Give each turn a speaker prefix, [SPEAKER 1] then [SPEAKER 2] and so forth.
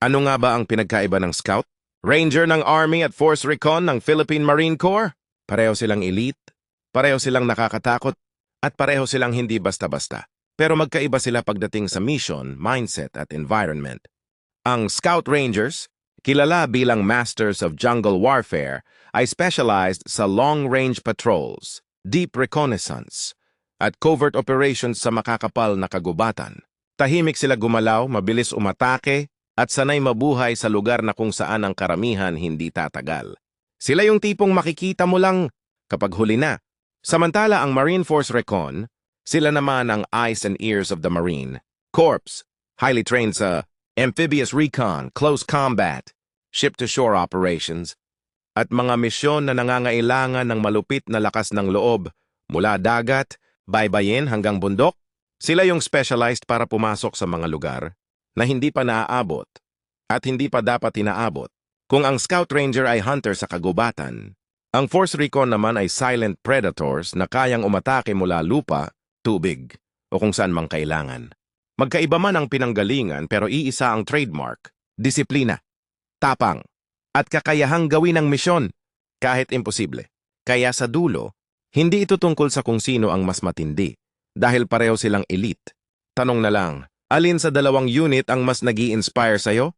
[SPEAKER 1] Ano nga ba ang pinagkaiba ng Scout? Ranger ng Army at Force Recon ng Philippine Marine Corps? Pareho silang elite, pareho silang nakakatakot, at pareho silang hindi basta-basta. Pero magkaiba sila pagdating sa mission, mindset at environment. Ang Scout Rangers, kilala bilang Masters of Jungle Warfare, ay specialized sa long-range patrols, deep reconnaissance, at covert operations sa makakapal na kagubatan. Tahimik sila gumalaw, mabilis umatake, at sanay mabuhay sa lugar na kung saan ang karamihan hindi tatagal. Sila yung tipong makikita mo lang kapag huli na. Samantala ang Marine Force Recon, sila naman ang eyes and ears of the Marine Corps, highly trained sa amphibious recon, close combat, ship-to-shore operations, at mga misyon na nangangailangan ng malupit na lakas ng loob mula dagat, baybayin hanggang bundok. Sila yung specialized para pumasok sa mga lugar na hindi pa naaabot at hindi pa dapat inaabot. Kung ang Scout Ranger ay hunter sa kagubatan, ang Force Recon naman ay silent predators na kayang umatake mula lupa, tubig, o kung saan mang kailangan. Magkaiba man ang pinanggalingan pero iisa ang trademark, disiplina, tapang, at kakayahang gawin ang misyon kahit imposible. Kaya sa dulo, hindi ito tungkol sa kung sino ang mas matindi dahil pareho silang elite. Tanong na lang, alin sa dalawang unit ang mas nag-i-inspire sa'yo?